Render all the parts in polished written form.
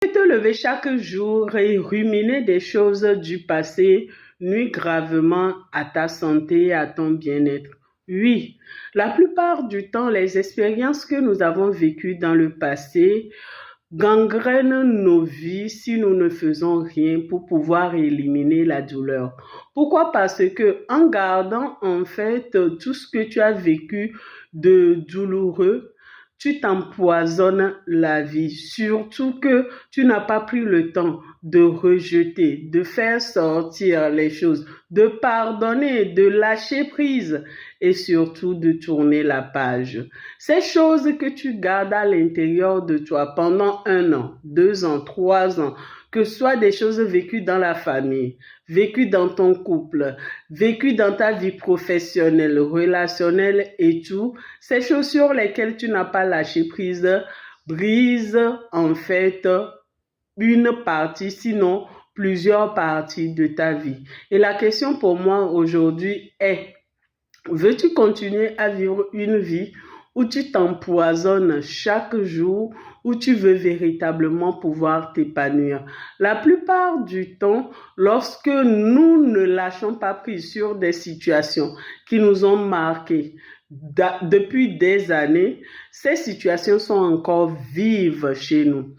Te lever chaque jour et ruminer des choses du passé nuit gravement à ta santé et à ton bien-être. Oui, la plupart du temps, les expériences que nous avons vécues dans le passé gangrènent nos vies si nous ne faisons rien pour pouvoir éliminer la douleur. Pourquoi? Parce que en gardant en fait tout ce que tu as vécu de douloureux, tu t'empoisonnes la vie, surtout que tu n'as pas pris le temps de rejeter, de faire sortir les choses, de pardonner, de lâcher prise et surtout de tourner la page. Ces choses que tu gardes à l'intérieur de toi pendant 1 an, 2 ans, 3 ans, que ce soit des choses vécues dans la famille, vécues dans ton couple, vécues dans ta vie professionnelle, relationnelle et tout, ces choses sur lesquelles tu n'as pas lâché prise brisent en fait une partie, sinon plusieurs parties de ta vie. Et la question pour moi aujourd'hui est, veux-tu continuer à vivre une vie où tu t'empoisonnes chaque jour, où tu veux véritablement pouvoir t'épanouir? La plupart du temps, lorsque nous ne lâchons pas prise sur des situations qui nous ont marqués depuis des années, ces situations sont encore vives chez nous.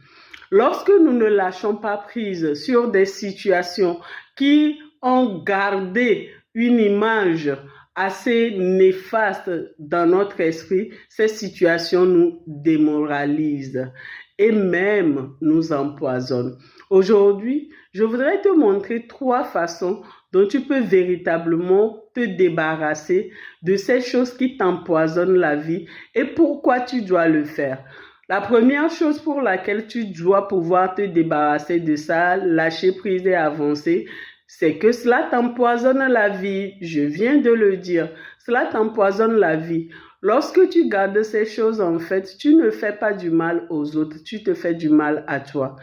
Lorsque nous ne lâchons pas prise sur des situations qui ont gardé une image assez néfaste dans notre esprit, ces situations nous démoralisent et même nous empoisonnent. Aujourd'hui, je voudrais te montrer 3 façons dont tu peux véritablement te débarrasser de ces choses qui t'empoisonnent la vie et pourquoi tu dois le faire. La première chose pour laquelle tu dois pouvoir te débarrasser de ça, lâcher prise et avancer, c'est que cela t'empoisonne la vie. Je viens de le dire. Cela t'empoisonne la vie. Lorsque tu gardes ces choses, en fait, tu ne fais pas du mal aux autres, tu te fais du mal à toi.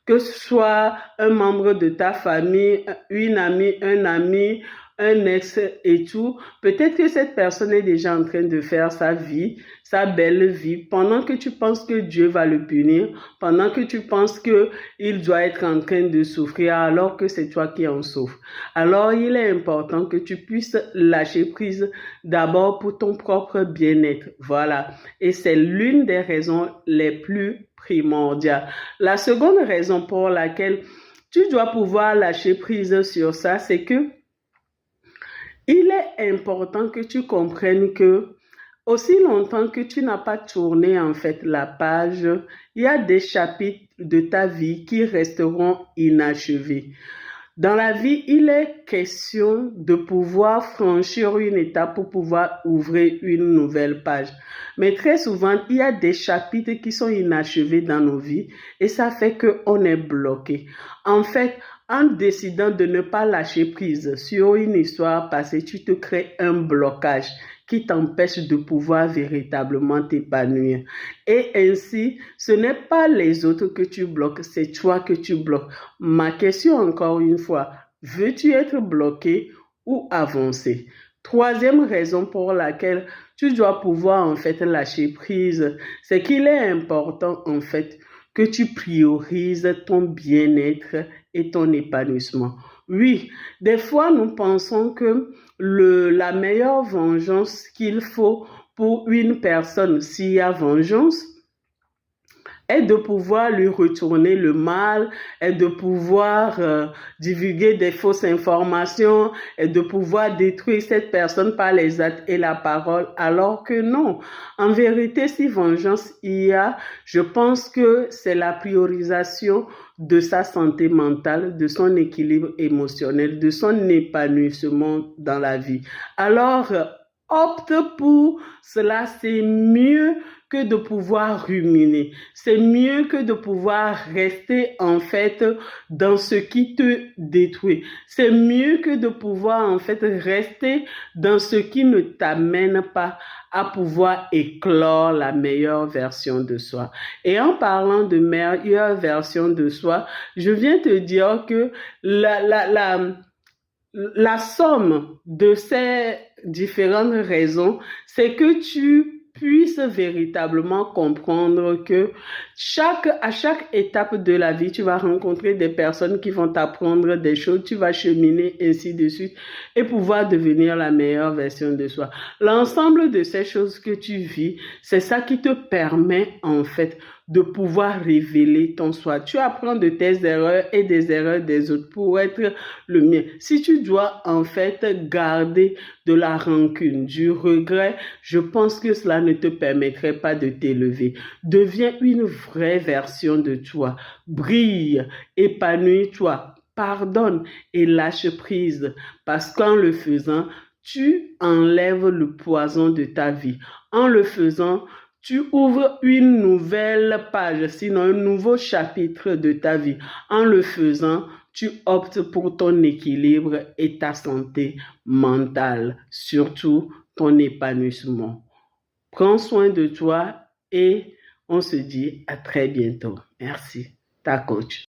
Que ce soit un membre de ta famille, une amie, un ami, un ex et tout, peut-être que cette personne est déjà en train de faire sa vie, sa belle vie, pendant que tu penses que Dieu va le punir, pendant que tu penses qu'il doit être en train de souffrir alors que c'est toi qui en souffres. Alors, il est important que tu puisses lâcher prise d'abord pour ton propre bien-être. Voilà. Et c'est l'une des raisons les plus primordiales. La seconde raison pour laquelle tu dois pouvoir lâcher prise sur ça, c'est que il est important que tu comprennes que aussi longtemps que tu n'as pas tourné en fait la page, il y a des chapitres de ta vie qui resteront inachevés. Dans la vie, il est question de pouvoir franchir une étape pour pouvoir ouvrir une nouvelle page. Mais très souvent, il y a des chapitres qui sont inachevés dans nos vies et ça fait qu'on est bloqué. En fait, en décidant de ne pas lâcher prise sur une histoire passée, tu te crées un blocage qui t'empêche de pouvoir véritablement t'épanouir. Et ainsi, ce n'est pas les autres que tu bloques, c'est toi que tu bloques. Ma question encore une fois, veux-tu être bloqué ou avancer? Troisième raison pour laquelle tu dois pouvoir en fait lâcher prise, c'est qu'il est important en fait que tu priorises ton bien-être et ton épanouissement. Oui, des fois nous pensons que la meilleure vengeance qu'il faut pour une personne, s'il y a vengeance, est de pouvoir lui retourner le mal, est de pouvoir divulguer des fausses informations, est de pouvoir détruire cette personne par les actes et la parole, alors que non. En vérité, si vengeance il y a, je pense que c'est la priorisation de sa santé mentale, de son équilibre émotionnel, de son épanouissement dans la vie. Alors, opte pour cela, c'est mieux que de pouvoir ruminer. C'est mieux que de pouvoir rester en fait dans ce qui te détruit. C'est mieux que de pouvoir en fait rester dans ce qui ne t'amène pas à pouvoir éclore la meilleure version de soi. Et en parlant de meilleure version de soi, je viens te dire que la somme de ces différentes raisons, c'est que tu puisses véritablement comprendre que à chaque étape de la vie, tu vas rencontrer des personnes qui vont t'apprendre des choses, tu vas cheminer ainsi de suite et pouvoir devenir la meilleure version de soi. L'ensemble de ces choses que tu vis, c'est ça qui te permet en fait de pouvoir révéler ton soi. Tu apprends de tes erreurs et des erreurs des autres pour être le mien. Si tu dois en fait garder de la rancune, du regret, je pense que cela ne te permettrait pas de t'élever. Deviens une vraie version de toi. Brille, épanouis-toi, pardonne et lâche prise. Parce qu'en le faisant, tu enlèves le poison de ta vie. En le faisant, tu ouvres une nouvelle page, sinon un nouveau chapitre de ta vie. En le faisant, tu optes pour ton équilibre et ta santé mentale, surtout ton épanouissement. Prends soin de toi et on se dit à très bientôt. Merci, ta coach.